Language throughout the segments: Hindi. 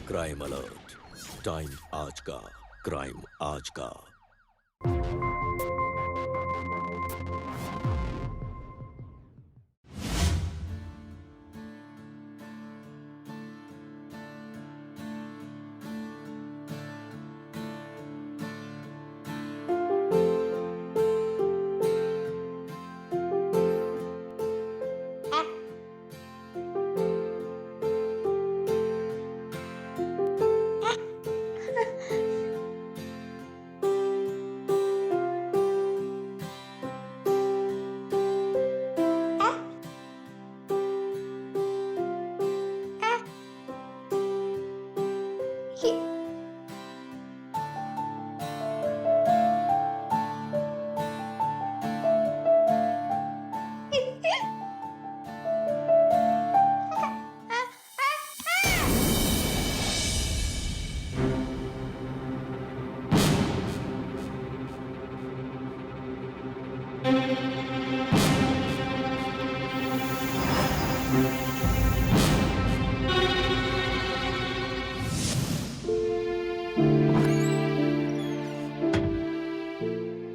क्राइम अलर्ट, टाइम आज का, क्राइम आज का।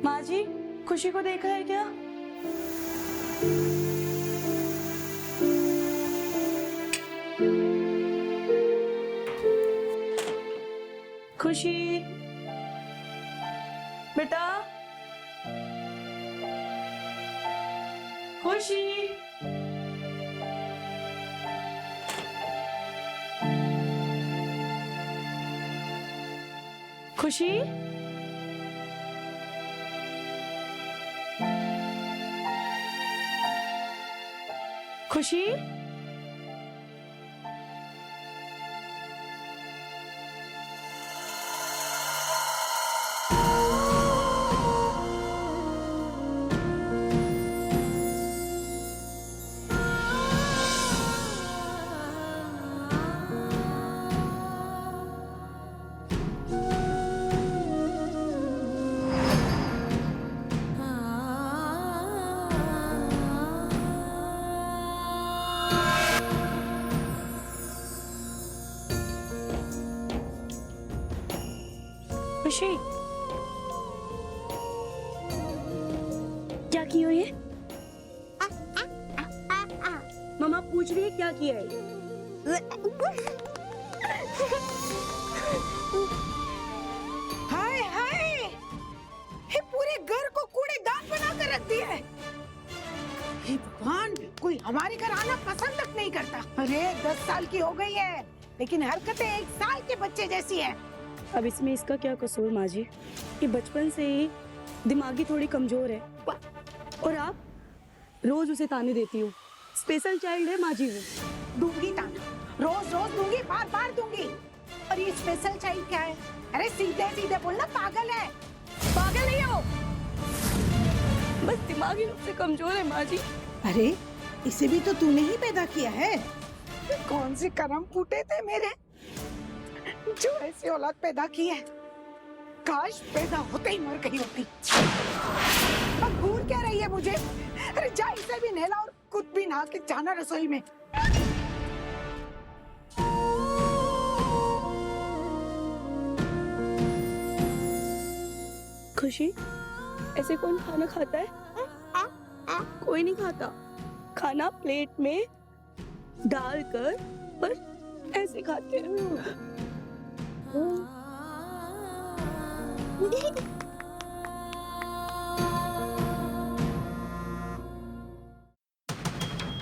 माँ जी, खुशी को देखा है क्या? खुशी, बेटा, खुशी, खुशी, खुशी, खुशी, क्या की हो ये? मम्मा पूछ रही है क्या किया है? हाय हाय, ये पूरे घर को कूड़ेदान बना कर रख दिया है। हे भगवान, कोई हमारे घर आना पसंद तक नहीं करता। अरे 10 साल की हो गई है, लेकिन हरकतें 1 साल के बच्चे जैसी है। अब इसमें इसका क्या कसूर माँ जी? ये बचपन से ही दिमागी थोड़ी कमजोर है और आप रोज उसे ताने देती हो। स्पेशल चाइल्ड है माँ जी वो। दूंगी ताना, रोज रोज दूंगी, बार बार दूंगी। और ये स्पेशल चाइल्ड क्या है? अरे सीधे सीधे बोलना, पागल है। पागल नहीं हो, बस दिमागी रूप से कमजोर है माँ जी। अरे इसे भी तो तूने ही पैदा किया है। कौन से कर्म फूटे थे मेरे जो ऐसी औलाद पैदा की है। काश पैदा होते ही मर गई होती। अब घूर क्या रही है मुझे? अरे जा इसे भी नहला और खुद भी नहा के जाना रसोई में। खुशी, ऐसे कौन खाना खाता है? कोई नहीं खाता। खाना प्लेट में डालकर पर ऐसे खाते हैं।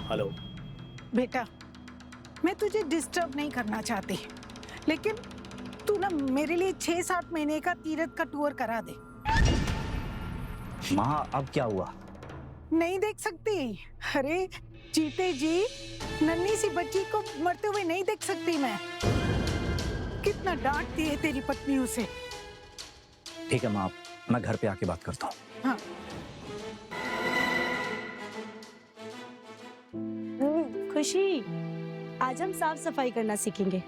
हेलो बेटा, मैं तुझे डिस्टर्ब नहीं करना चाहती, लेकिन तू ना मेरे लिए 6-7 महीने का तीरथ का टूर करा दे। माँ, अब क्या हुआ? नहीं देख सकती? अरे जीते जी नन्ही सी बच्ची को मरते हुए नहीं देख सकती मैं। कितना डांटती है तेरी पत्नी उसे। ठीक है माँ, मैं घर पे आके बात करता हूँ। हाँ। खुशी, आज हम साफ सफाई करना सीखेंगे।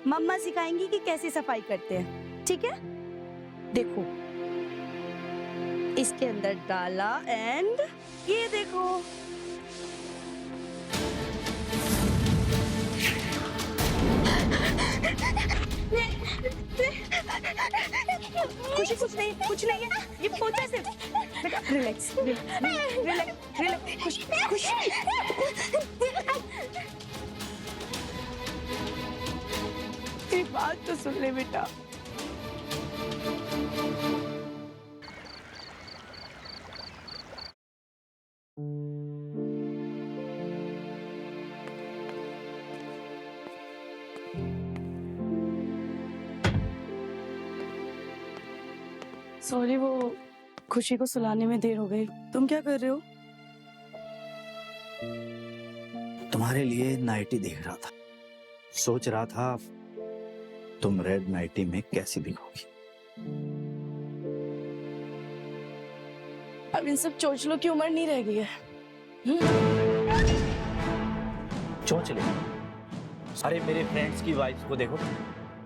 मम्मा सिखाएंगी कि कैसे सफाई करते हैं, ठीक है? देखो, इसके अंदर डाला एंड ये देखो। कुछ नहीं है, ये पोछा सिर्फ। देखा, रिलैक्स रिलैक्स रिलैक्स, खुश खुश। तेरी बात तो सुन ले बेटा। सॉरी, वो खुशी को सुलाने में देर हो गई। तुम क्या कर रहे हो? तुम्हारे लिए नाइटी देख रहा था, सोच रहा था तुम रेड नाइटी में कैसी दिखोगी। अब इन सब चोचलों की उम्र नहीं रह गई है। चोंच ले। अरे मेरे फ्रेंड्स की वाइफ्स को देखो,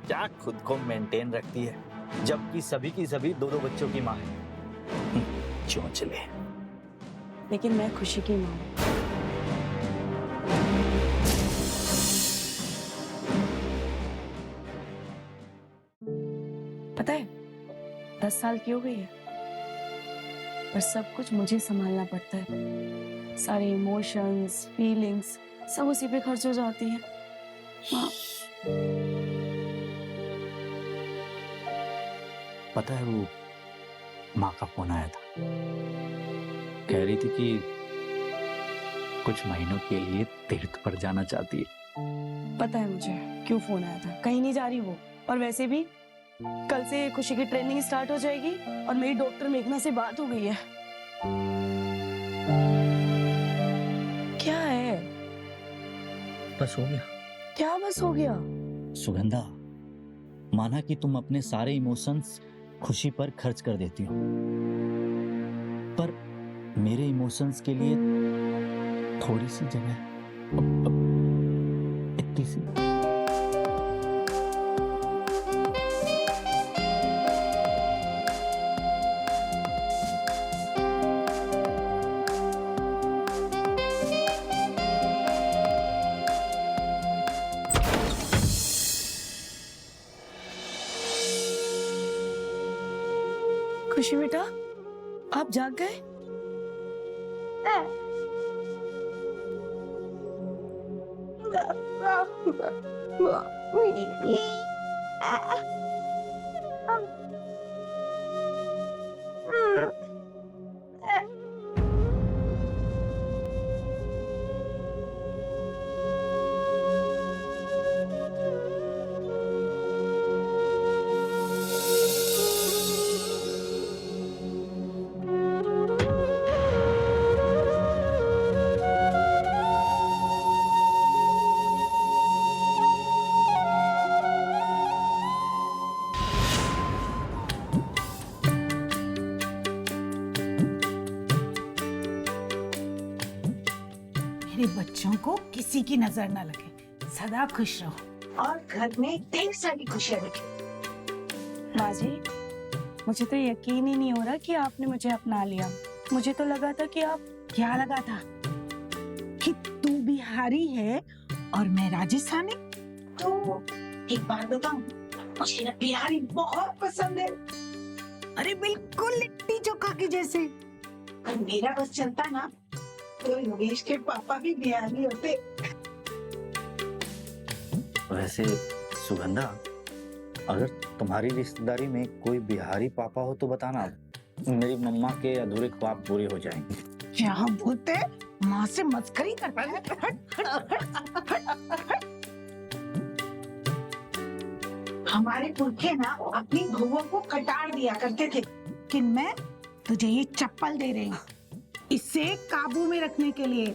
क्या खुद को मेंटेन रखती है, जबकि सभी की सभी दो दो बच्चों की माँ है। चोंच ले। लेकिन मैं खुशी की माँ हूँ। पता है, 10 साल की हो गई है, पर सब कुछ मुझे संभालना पड़ता है। सारे इमोशंस, फीलिंग्स सब उसी पे खर्च हो जाती हैं। हाँ। पता है, वो माँ का फोन आया था, कह रही थी कि कुछ महीनों के लिए तीर्थ पर जाना चाहती है। पता है मुझे क्यों फोन आया था। कहीं नहीं जा रही वो, और वैसे भी कल से खुशी की ट्रेनिंग स्टार्ट हो जाएगी और मेरी डॉक्टर मेघना से बात हो गई है। क्या है? बस हो गया। क्या बस हो गया? सुगंधा, माना कि तुम अपने सारे इमोशंस खुशी पर खर्च कर देती हो, पर मेरे इमोशंस के लिए थोड़ी सी जगह, इतनी सी। खुशी बेटा, आप जाग गए? मेरे बच्चों को किसी की नजर न लगे, सदा खुश रहो और घर में ढेर सारी खुशियां रखें। माँ जी, मुझे तो यकीन ही नहीं हो रहा कि आपने मुझे अपना लिया। मुझे तो लगा था कि आप... क्या लगा था कि तू बिहारी है और मैं राजस्थानी? तो एक बात बताऊं, मुझे ना बिहारी बहुत पसंद है। अरे बिल्कुल लिट्टी चोखा के जैसे। अगर मेरा बस चलता ना तो योगेश के पापा भी बिहारी होते। वैसे सुगंधा, अगर तुम्हारी रिश्तेदारी में कोई बिहारी पापा हो तो बताना, मेरी मम्मा के अधूरे ख्वाब पूरे हो जाएंगे। क्या बोलते? माँ से मस्करी करता है? हमारे पुरखे ना अपनी बहुओं को कटार दिया करते थे कि मैं तुझे ये चप्पल दे रही हूँ, इसे काबू में रखने के लिए।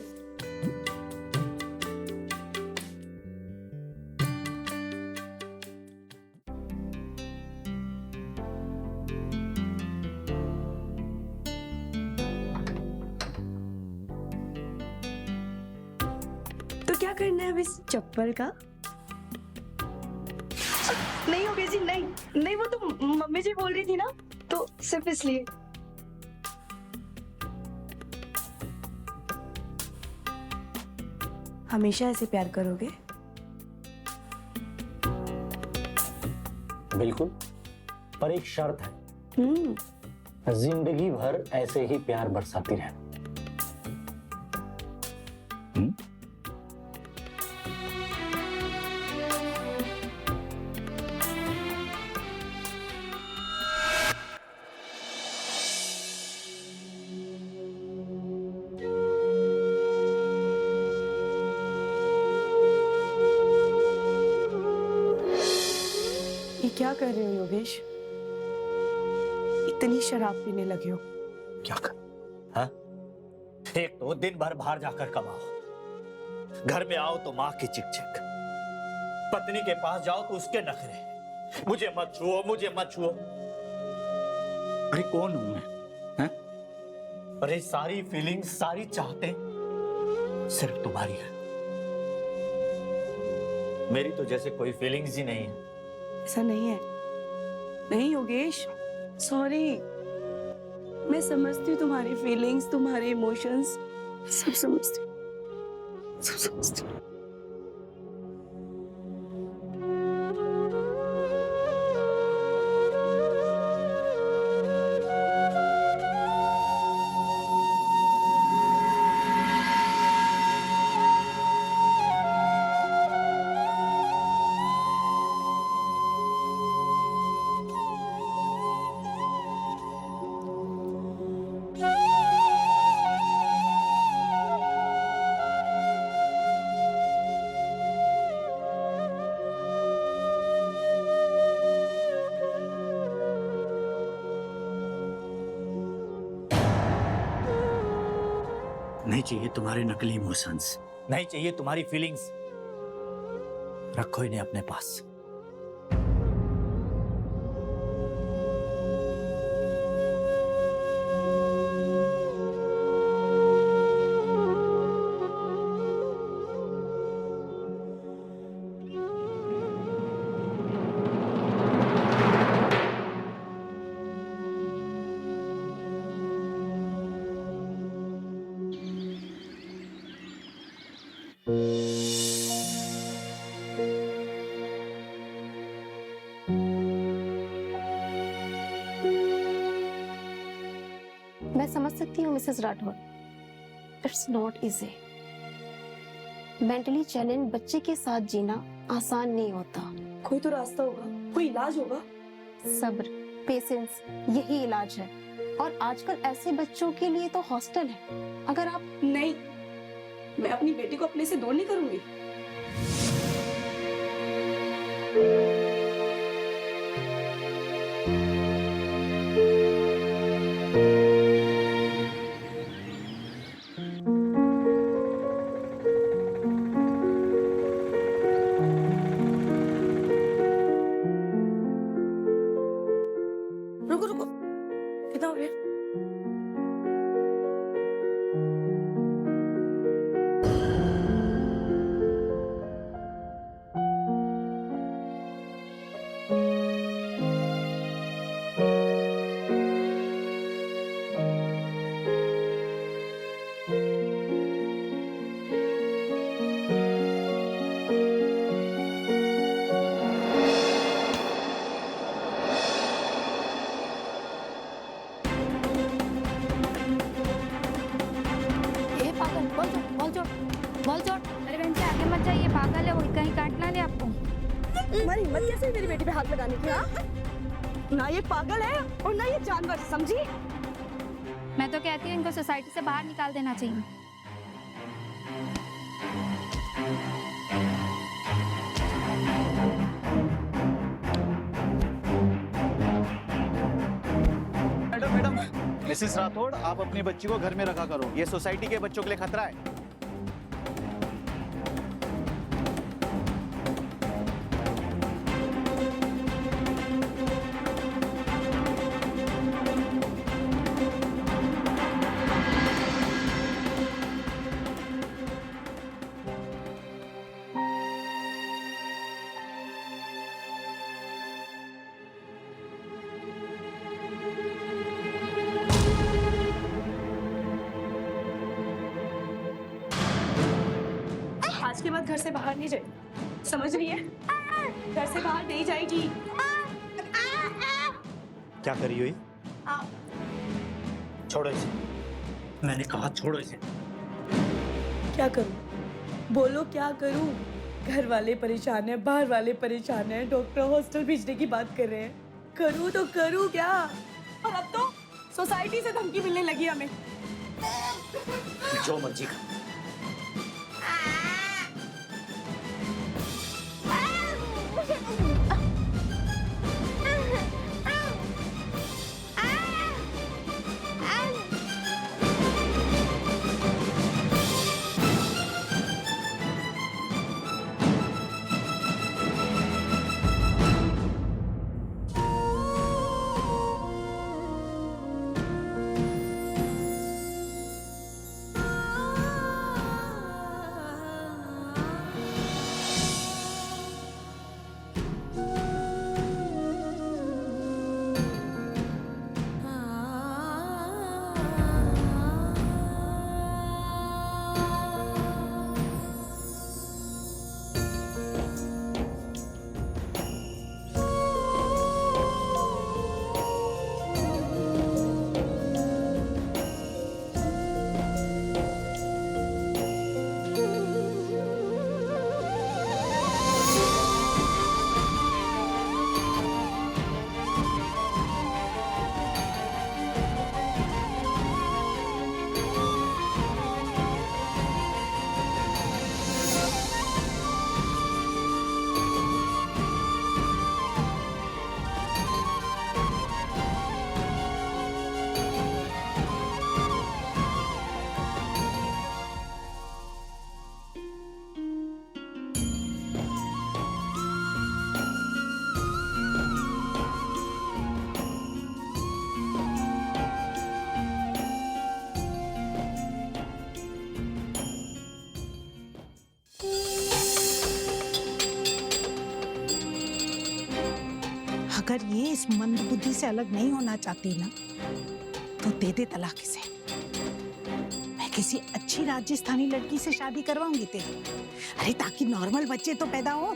तो क्या करना है अब इस चप्पल का? नहीं हो गया जी, नहीं नहीं, वो तो मम्मी जी बोल रही थी ना, तो सिर्फ इसलिए। हमेशा ऐसे प्यार करोगे? बिल्कुल, पर एक शर्त है। जिंदगी भर ऐसे ही प्यार बरसाती रहना। ये क्या कर रहे हो योगेश? इतनी शराब पीने लगे हो? क्या कर? हाँ? एक तो दिन भर बाहर जाकर कमाओ, घर में आओ तो माँ की चिक-चिक, पत्नी के पास जाओ तो उसके नखरे, मुझे मत छुओ, मुझे मत छुओ। अरे कौन हूं मैं? हाँ? अरे सारी फीलिंग्स, सारी चाहते सिर्फ तुम्हारी है। मेरी तो जैसे कोई फीलिंग्स ही नहीं है। ऐसा नहीं है। नहीं योगेश, सॉरी। मैं समझती हूँ तुम्हारी फीलिंग्स, तुम्हारे इमोशंस, सब समझती हूँ, सब समझती हूँ। नहीं चाहिए तुम्हारे नकली इमोशंस, नहीं चाहिए तुम्हारी फीलिंग्स। रखो इन्हें अपने पास। मैं समझ सकती हूँ Mrs Rathore, it's not easy. Mentally challenge बच्चे के साथ जीना आसान नहीं होता। कोई तो रास्ता होगा, कोई इलाज होगा। सब्र, पेशेंस, यही इलाज है। और आजकल ऐसे बच्चों के लिए तो हॉस्टल है। अगर आप नहीं, मैं अपनी बेटी को अपने से दूर नहीं करूंगी। रुको रुको, कितना हो गया? ये पागल, बोल जोड़, बोल जोड़, बोल जोड़। अरे बहन से आगे मत जाइए, पागल है वो, कहीं काट ना ले आपको। तुम्हारी हिम्मत कैसे है मेरी बेटी पे हाथ लगाने की? हाँ? ना ये पागल है और ना ये जानवर, समझी? मैं तो कहती हूँ इनको सोसाइटी से बाहर निकाल देना चाहिए। मैडम, मिसेस राठौड़, आप अपनी बच्ची को घर में रखा करो। ये सोसाइटी के बच्चों के लिए खतरा है। आज के बाद घर से बाहर नहीं जाएगी, समझ रही है? घर से बाहर नहीं जाएगी। क्या करी हुई? छोड़ो इसे, मैंने कहा छोड़ो इसे। क्या करूं? बोलो क्या करूं? घर वाले परेशान हैं, बाहर वाले परेशान हैं, डॉक्टर हॉस्टल भेजने की बात कर रहे हैं। करूं तो करूं क्या? और अब तो सोसाइटी से धमकी मिलने लगी हमें। जो मर्जी कर। अगर ये इस मंदबुद्धि से अलग नहीं होना चाहती ना, तो दे दे तलाक इसे। मैं किसी अच्छी राजस्थानी लड़की से शादी करवाऊंगी तेरी। अरे ताकि नॉर्मल बच्चे तो पैदा हो।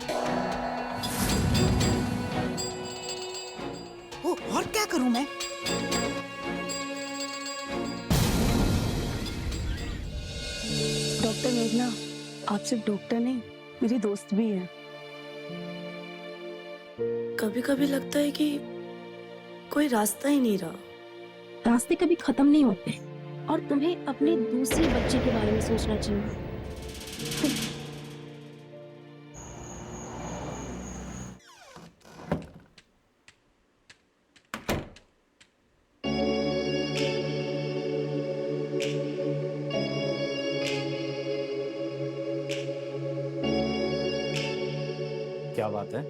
ओ, और क्या करूं मैं? डॉक्टर मेघना, आप सिर्फ डॉक्टर नहीं, मेरी दोस्त भी है। कभी कभी लगता है कि कोई रास्ता ही नहीं रहा। रास्ते कभी खत्म नहीं होते और तुम्हें अपने दूसरे बच्चे के बारे में सोचना चाहिए। क्या बात है?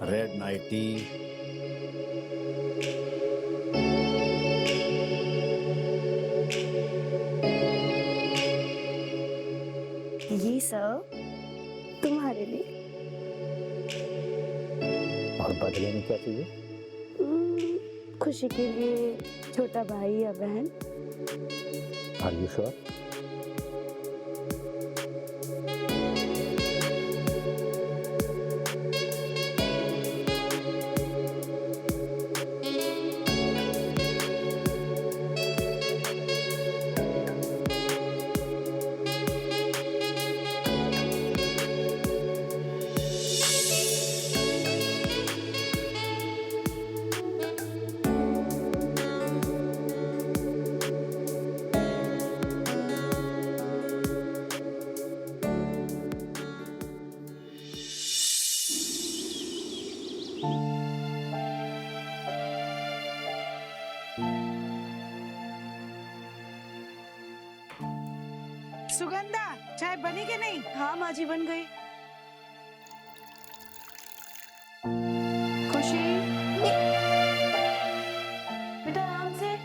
रेड नाइटी, ये सब तुम्हारे लिए। और बदले में क्या चाहिए? खुशी के लिए छोटा भाई या बहन। Are you sure? सुगंधा, चाय बनी कि नहीं? हाँ माँ जी, बन गई। खुशी, बेटा आराम से।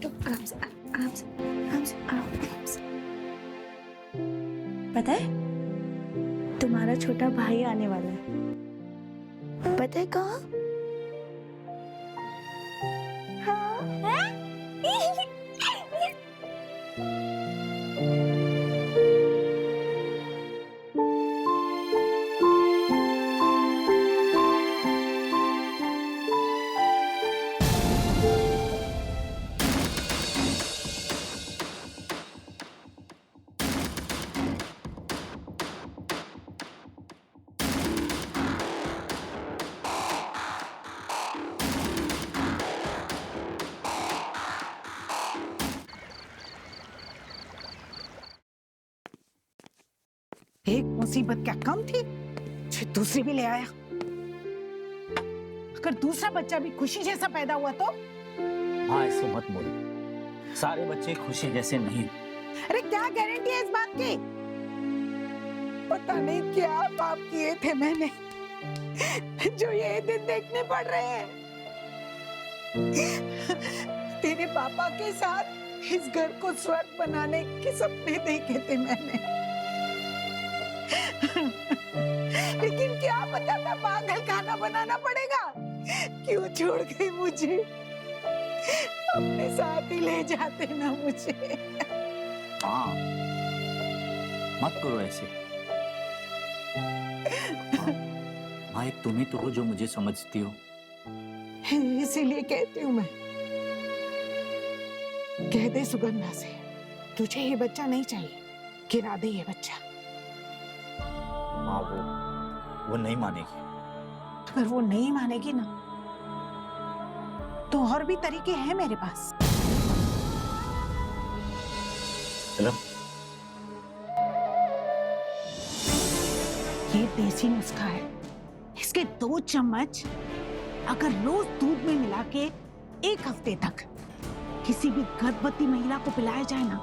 बैठो आराम से आराम से आराम से आराम से। पता है तुम्हारा छोटा भाई आने वाला है, पता है कहाँ? एक मुसीबत क्या कम थी, जो दूसरी भी ले आया। अगर दूसरा बच्चा भी खुशी जैसा पैदा हुआ तो? हाँ, ऐसे मत बोलो, सारे बच्चे खुशी जैसे नहीं। अरे क्या गारंटी है इस बात की? पता नहीं क्या पाप किए थे मैंने, जो ये दिन देखने पड़ रहे हैं। तेरे पापा के साथ इस घर को स्वर्ग बनाने के सपने देखे थे मैंने। लेकिन क्या पता था पागल खाना बनाना पड़ेगा। क्यों छोड़ गई मुझे? अपने साथ ही ले जाते ना मुझे। हाँ, मत करो ऐसे। हाँ, एक तुम ही तो हो जो मुझे समझती हो। इसीलिए कहती हूँ मैं, कह दे सुगंधा से तुझे ये बच्चा नहीं चाहिए, गिरा दे ये बच्चा। हाँ, वो नहीं मानेगी। अगर वो नहीं मानेगी ना, तो और भी तरीके हैं मेरे पास। चलो। ये देसी नुस्खा है, इसके 2 चम्मच अगर रोज दूध में मिला के 1 हफ्ते तक किसी भी गर्भवती महिला को पिलाया जाए ना,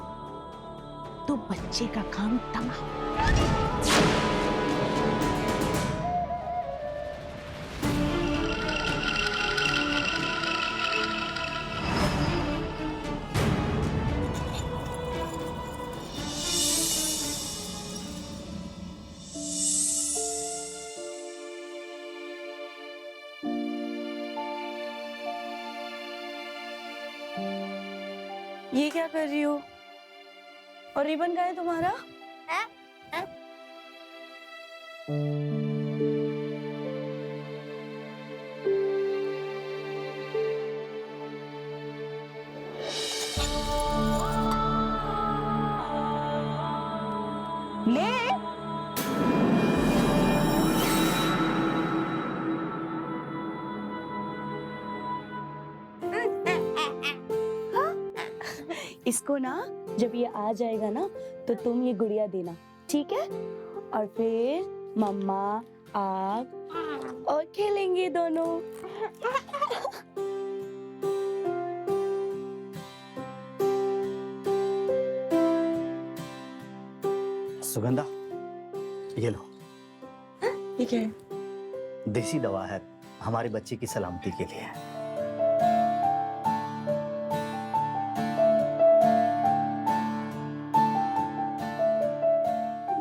तो बच्चे का काम तमाम। ये क्या कर रही हो? और रिबन कहाँ है तुम्हारा? ले इसको ना जब ये आ जाएगा ना, तो तुम ये गुड़िया देना, ठीक है? और फिर मम्मा आप और खेलेंगे दोनों। सुगंधा, ये लो, ठीक है। देसी दवा है, हमारे बच्चे की सलामती के लिए।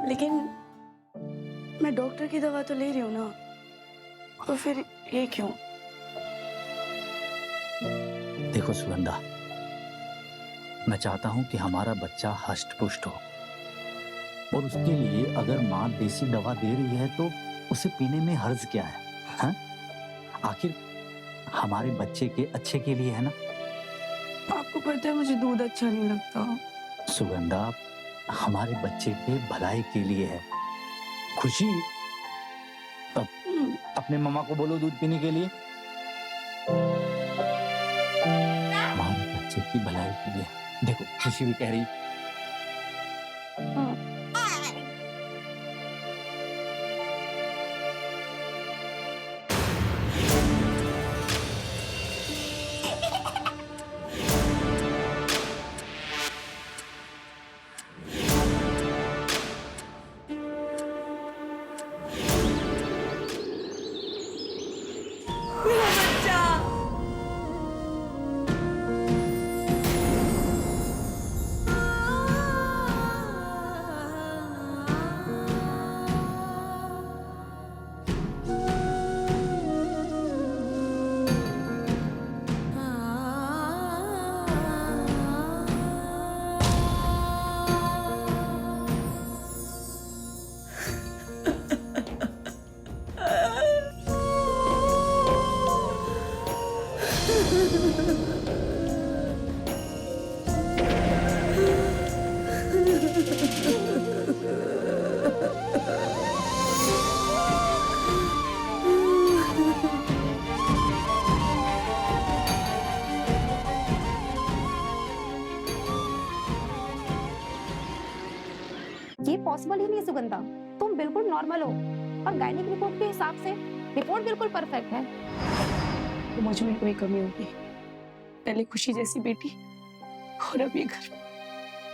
लेकिन मैं डॉक्टर की दवा तो ले रही हूँ ना, तो फिर ये क्यों? देखो सुगंधा, मैं चाहता हूं कि हमारा बच्चा हष्ट पुष्ट हो, और उसके लिए अगर माँ देसी दवा दे रही है तो उसे पीने में हर्ज क्या है? हाँ? आखिर हमारे बच्चे के अच्छे के लिए है ना। आपको पता है मुझे दूध अच्छा नहीं लगता। सुगंधा, हमारे बच्चे के भलाई के लिए है। खुशी, अपने मम्मा को बोलो दूध पीने के लिए। हमारे बच्चे की भलाई के लिए। देखो खुशी भी कह रही। ये पॉसिबल ही नहीं सुगंधा, तुम बिल्कुल नॉर्मल हो और गायनिक रिपोर्ट के हिसाब से रिपोर्ट बिल्कुल परफेक्ट है। तो मुझ में कोई कमी होगी, पहले खुशी जैसी बेटी और अब ये घर।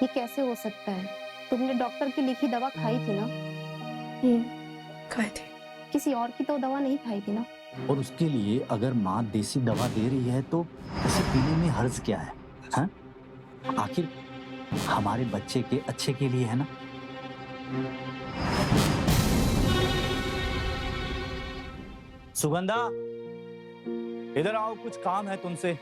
ये कैसे हो सकता है? तुमने डॉक्टर की लिखी दवा खाई थी ना? खाए थे। किसी और की तो दवा नहीं खाई थी ना? और उसके लिए अगर माँ देसी दवा दे रही है तो उसे पीने में हर्ज क्या है? हाँ? आखिर हमारे बच्चे के अच्छे के लिए है ना। सुगंधा, इधर आओ, कुछ काम है तुमसे।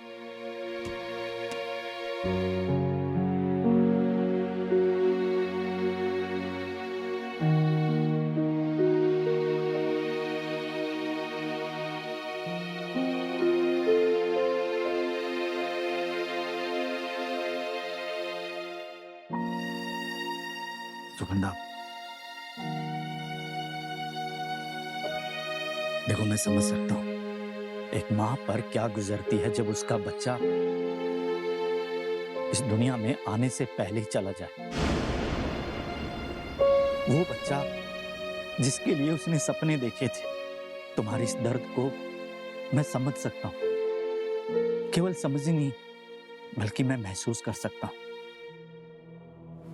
सुगंधा, देखो मैं समझ सकता हूँ एक माँ पर क्या गुजरती है जब उसका बच्चा इस दुनिया में आने से पहले ही चला जाए। वो बच्चा जिसके लिए उसने सपने देखे थे। तुम्हारे इस दर्द को मैं समझ सकता हूँ, केवल समझ ही नहीं बल्कि मैं महसूस कर सकता हूँ।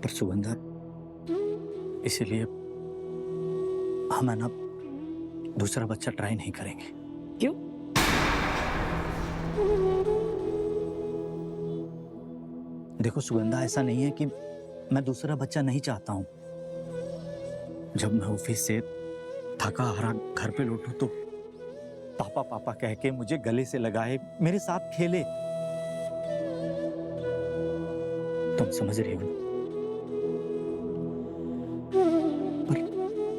पर सुगंधा, इसीलिए हम है ना दूसरा बच्चा ट्राई नहीं करेंगे। क्यों? देखो सुगंधा, ऐसा नहीं है कि मैं दूसरा बच्चा नहीं चाहता हूं। जब मैं ऑफिस से थका हारा घर पे लौटूं तो पापा पापा कह के मुझे गले से लगाए, मेरे साथ खेले। तुम समझ रही हो?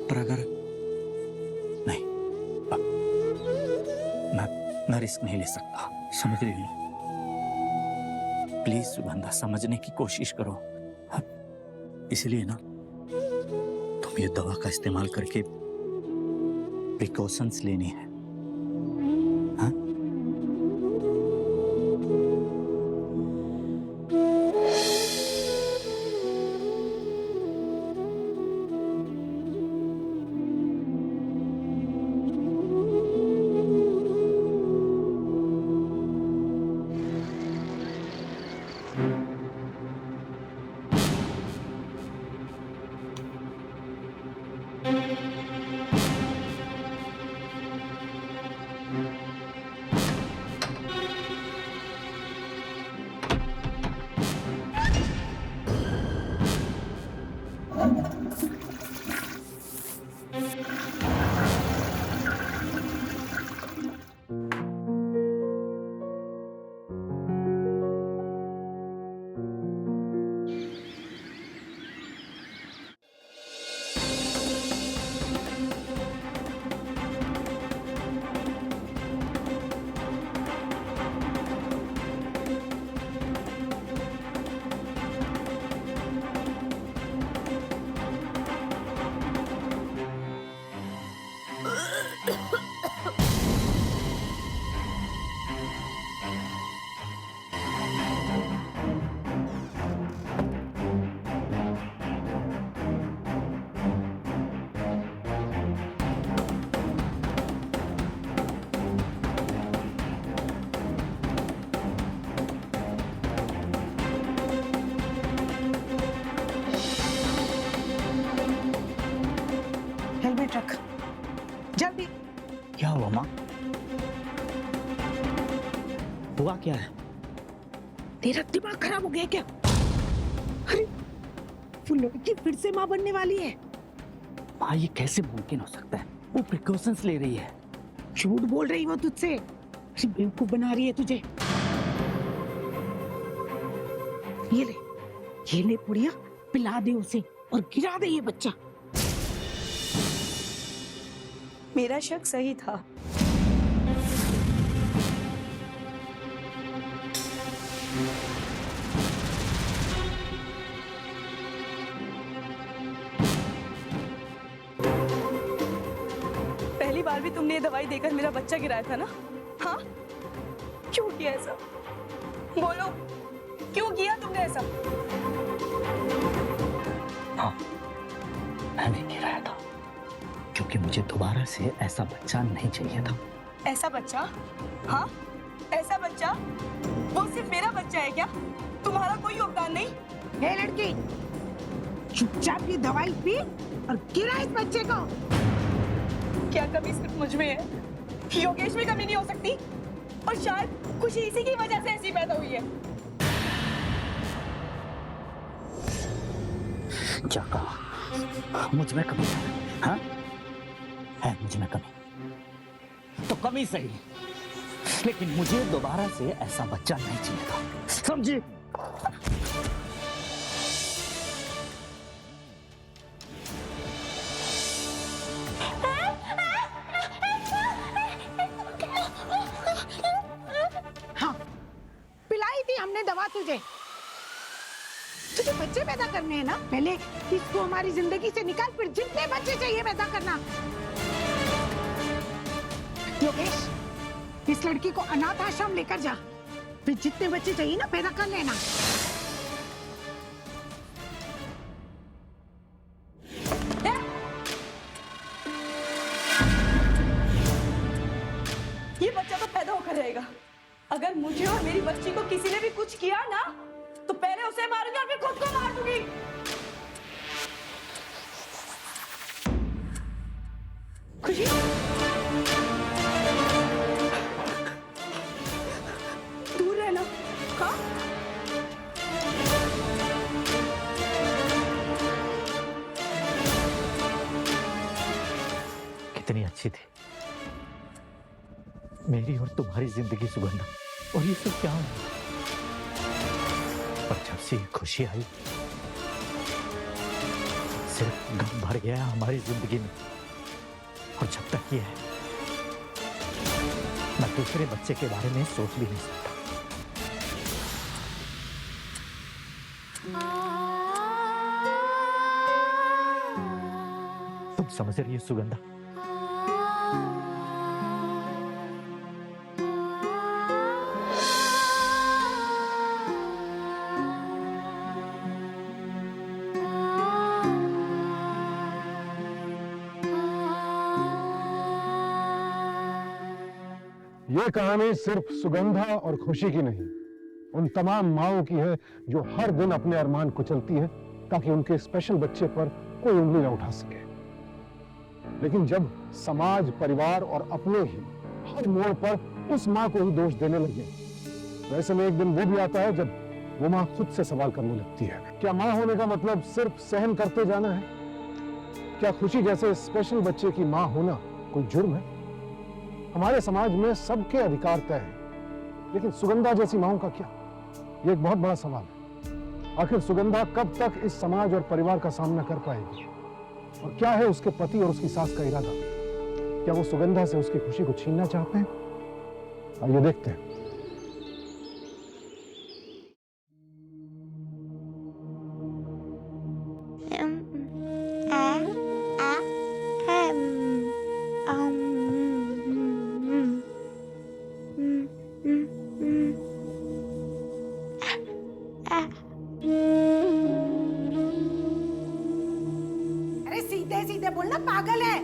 पर अगर नहीं, मैं रिस्क नहीं ले सकता, समझ रही हो? प्लीज सुगंधा, समझने की कोशिश करो। इसलिए ना तुम ये दवा का इस्तेमाल करके प्रिकॉशंस लेनी है। हाँ? हेलमेट रख जल्दी। क्या हुआ माँ? हुआ क्या है? तेरा दिमाग खराब हो गया क्या? अरे वो लड़की फिर से माँ बनने वाली है। माँ, ये कैसे मुमकिन हो सकता है? वो प्रिकॉशंस ले रही है। झूठ बोल रही वो तुझसे, अरे बेवकूफ बना रही है तुझे। ये ले पुड़िया, पिला दे उसे और गिरा दे ये बच्चा। मेरा शक सही था। ये दवाई देकर मेरा बच्चा गिराया था ना? हाँ, क्यों किया ऐसा? बोलो, क्यों किया तुमने ऐसा? हाँ, मैंने गिराया था क्योंकि मुझे दोबारा से ऐसा बच्चा नहीं चाहिए था। ऐसा बच्चा? हाँ, ऐसा बच्चा? वो सिर्फ मेरा बच्चा है क्या? तुम्हारा कोई योगदान नहीं? हे लड़की, चुपचाप ये दवाई पी और गिरा इस बच्चे को। क्या कमी सिर्फ मुझ में है? योगेश में कमी नहीं हो सकती? और शायद खुशी इसी की वजह से ऐसी पैदा हुई है। क्या कहा? मुझ में कमी है? हाँ? है मुझ में कमी, तो कमी सही, लेकिन मुझे दोबारा से ऐसा बच्चा नहीं चाहिए था, समझी? हाँ, पिलाई थी हमने दवा तुझे। तुझे बच्चे पैदा करने हैं ना? पहले इसको हमारी जिंदगी से निकाल, फिर जितने बच्चे चाहिए पैदा करना। योगेश, इस लड़की को अनाथ आश्रम लेकर जा, फिर जितने बच्चे चाहिए ना पैदा कर लेना। ये बच्चा तो पैदा होकर रहेगा। अगर मुझे और मेरी बच्ची को किसी ने भी कुछ किया ना, तो पहले उसे मारूंगी और फिर खुद को मार दूंगी। खुशी, दूर रहना। हाँ, कितनी अच्छी थी मेरी और तुम्हारी जिंदगी सुगंधा, और ये सब क्या हुआ? और जब से ये खुशी आई, सिर्फ गम भर गया हमारी जिंदगी में। और जब तक ये है, मैं दूसरे बच्चे के बारे में सोच भी नहीं सकता। तुम समझ रही हो सुगंधा? ये कहानी सिर्फ सुगंधा और खुशी की नहीं, उन तमाम माँओं की है जो हर दिन अपने अरमान कुचलती है ताकि उनके स्पेशल बच्चे पर कोई उंगली न उठा सके। लेकिन जब समाज, परिवार और अपने ही हर मोड़ पर उस माँ को ही दोष देने लगे, वैसे में एक दिन वो भी आता है जब वो माँ खुद से सवाल करने लगती है, क्या माँ होने का मतलब सिर्फ सहन करते जाना है? क्या खुशी जैसे स्पेशल बच्चे की माँ होना कोई जुर्म है? हमारे समाज में सबके अधिकार तय है, लेकिन सुगंधा जैसी माँओं का क्या? ये एक बहुत बड़ा सवाल है। आखिर सुगंधा कब तक इस समाज और परिवार का सामना कर पाएगी? और क्या है उसके पति और उसकी सास का इरादा? क्या वो सुगंधा से उसकी खुशी को छीनना चाहते हैं? आइए देखते हैं। अरे सीधे सीधे बोलना, पागल है।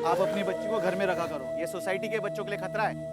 आप अपनी बच्ची को घर में रखा करो, ये सोसाइटी के बच्चों के लिए खतरा है।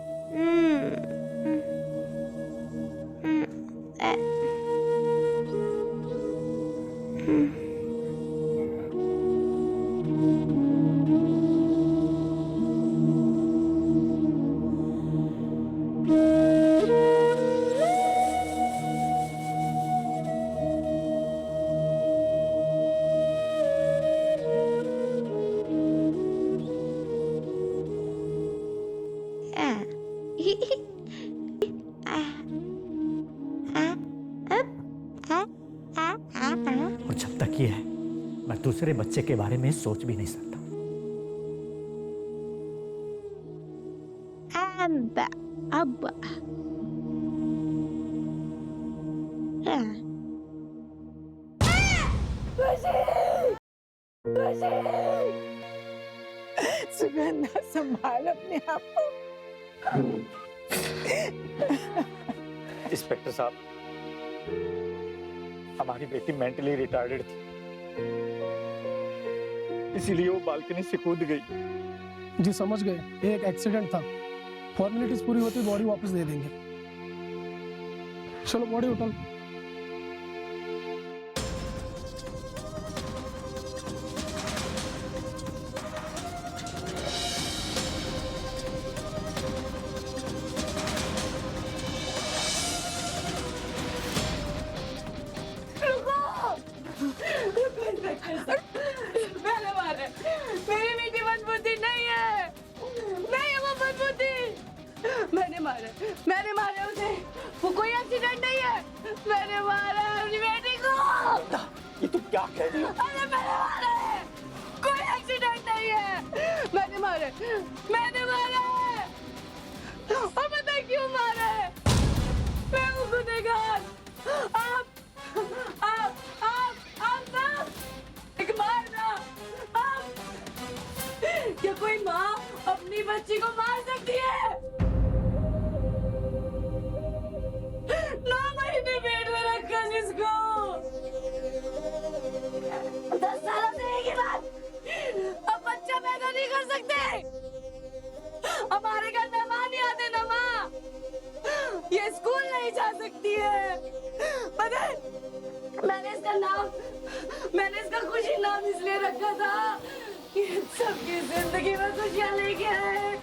की है, मैं दूसरे बच्चे के बारे में सोच भी नहीं सकता। अब सुगंधा संभाल अपने आप को। इंस्पेक्टर साहब, हमारी बेटी मेंटली रिटार्डेड थी, इसीलिए वो बालकनी से कूद गई। जी समझ गए, ये एक एक्सीडेंट था। फॉर्मेलिटीज पूरी होती बॉडी वापस दे देंगे। चलो बॉडी उठाओ। मैंने मारा, मेरी बेटी मनबुद्धि नहीं है, नहीं है वो मनबुद्धि। मैंने मारा उसे, वो कोई एक्सीडेंट नहीं है। मैंने मारा अपनी बेटी को। ये तुम क्या कह रही हो? अरे मैंने मारा है, कोई एक्सीडेंट नहीं है। मैंने मारा है। और पता क्यों मारा है? मैं हूँ गुनहगार। आप एक मारना। आप क्या कोई माँ अपनी बच्ची को मार सकती है? 9 महीने पेट में रखा जिसको, 10 सालों से एक ही बात, अब बच्चा पैदा नहीं कर सकते। हमारे घर मेहमान नहीं आते ना माँ, ये स्कूल नहीं जा सकती है। पता है, मैंने इसका खुशी नाम इसलिए रखा था कि सबकी जिंदगी में खुशियाँ लेके आए,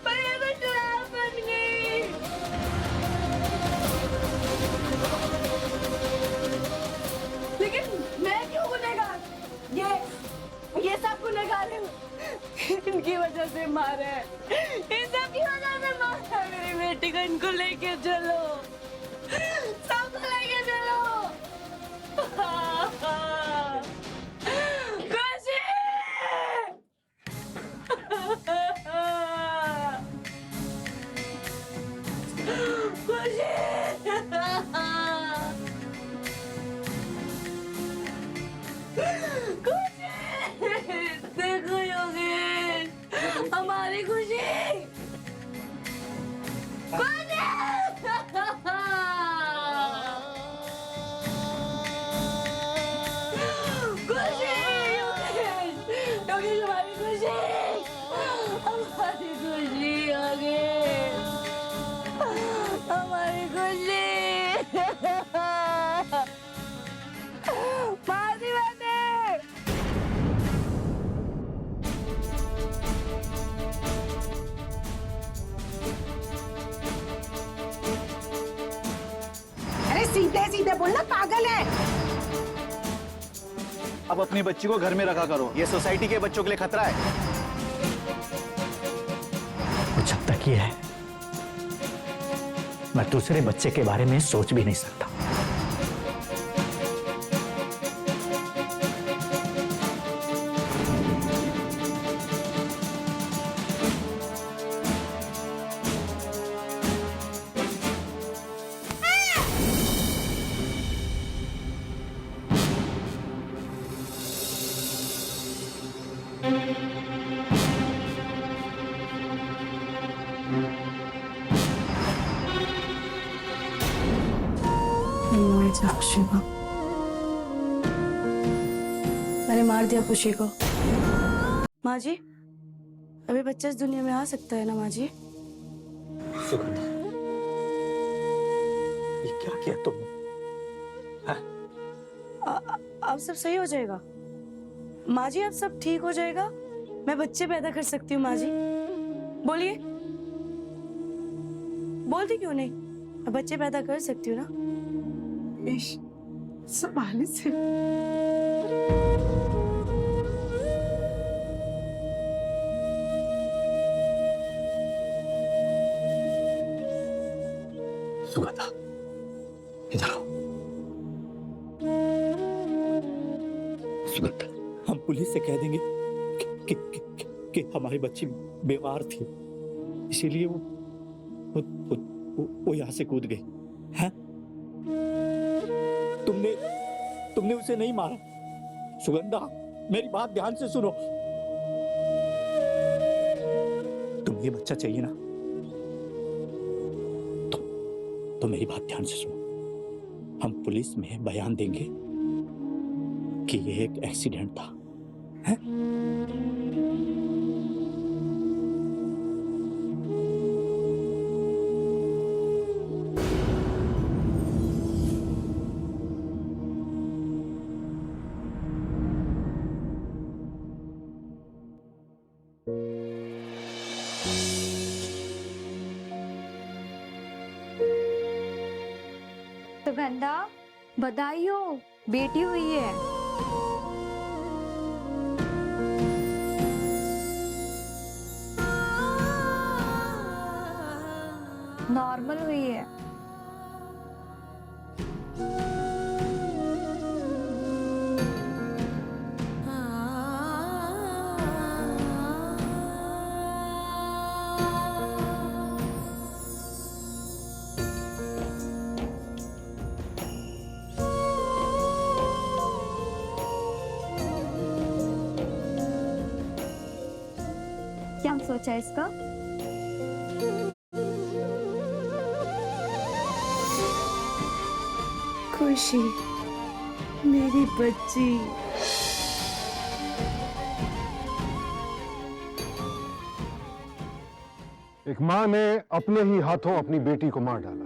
पर ये तो ट्रैप बन गई। लेकिन मैं क्यों गुनहगार? ये सब गुनहगार हैं, इनकी वजह से मारा है, इन सब की वजह से मारा है। मेरी बेटी को इनको लेके चलो, सबको लेके चलो। खुशी! देखो योगेश, हमारी खुशी। अरे सीधे सीधे बोलना, पागल है। अब अपनी बच्ची को घर में रखा करो, ये सोसाइटी के बच्चों के लिए खतरा है। जब तक ये है, मैं दूसरे बच्चे के बारे में सोच भी नहीं सकता। मैंने मार दिया खुशी को। माँ जी, अभी बच्चा इस दुनिया में आ सकता है ना माँ जी? सुगंधा, ये क्या किया तुमने? अब सब सही हो जाएगा माँ जी, अब सब ठीक हो जाएगा। मैं बच्चे पैदा कर सकती हूँ माँ जी। बोलिए, बोलती क्यों नहीं? अब बच्चे पैदा कर सकती हूँ ना। संभाले से। सुगंधा, इधर आओ। सुगंधा, हम पुलिस से कह देंगे कि हमारी बच्ची बीमार थी, इसीलिए वो यहाँ से कूद गई है। तुमने उसे नहीं मारा। सुगंधा, मेरी बात ध्यान से सुनो। तुम्हें ये बच्चा चाहिए ना, तो मेरी बात ध्यान से सुनो। हम पुलिस में बयान देंगे कि ये एक एक्सीडेंट था, है? सुगंधा, बधाई हो, बेटी हुई है। नॉर्मल हुई है। क्या सोचा इसका? खुशी, मेरी बच्ची। एक माँ ने अपने ही हाथों अपनी बेटी को मार डाला।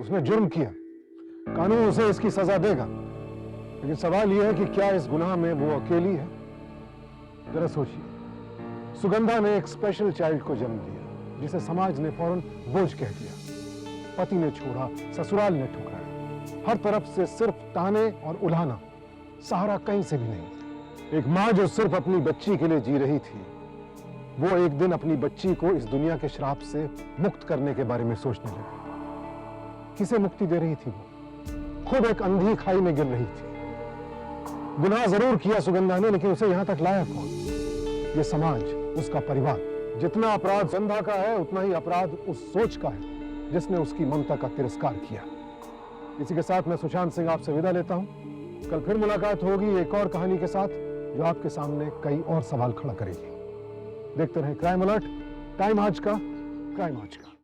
उसने जुर्म किया, कानून उसे इसकी सजा देगा, लेकिन सवाल यह है कि क्या इस गुनाह में वो अकेली है? जरा सोचिए, सुगंधा ने एक स्पेशल चाइल्ड को जन्म दिया, जिसे समाज ने फौरन बोझ कह दिया। पति ने छोड़ा, ससुराल ने ठुकराया, हर तरफ से सिर्फ ताने और उल्हाना, सहारा कहीं से भी नहीं। एक माँ जो सिर्फ अपनी बच्ची के लिए जी रही थी, वो एक दिन अपनी बच्ची को इस दुनिया के श्राप से मुक्त करने के बारे में सोचने लगी। किसे मुक्ति दे रही थी वो? खुद एक अंधी खाई में गिर रही थी। गुनाह जरूर किया सुगंधा ने, लेकिन उसे यहां तक लाया कौन? ये समाज, उसका परिवार। जितना अपराध सुगंधा का है, उतना ही अपराध उस सोच का है जिसने उसकी ममता का तिरस्कार किया। इसी के साथ मैं सुशांत सिंह आपसे विदा लेता हूं। कल फिर मुलाकात होगी एक और कहानी के साथ, जो आपके सामने कई और सवाल खड़ा करेगी। देखते रहें क्राइम अलर्ट, टाइम आज का, क्राइम आज का।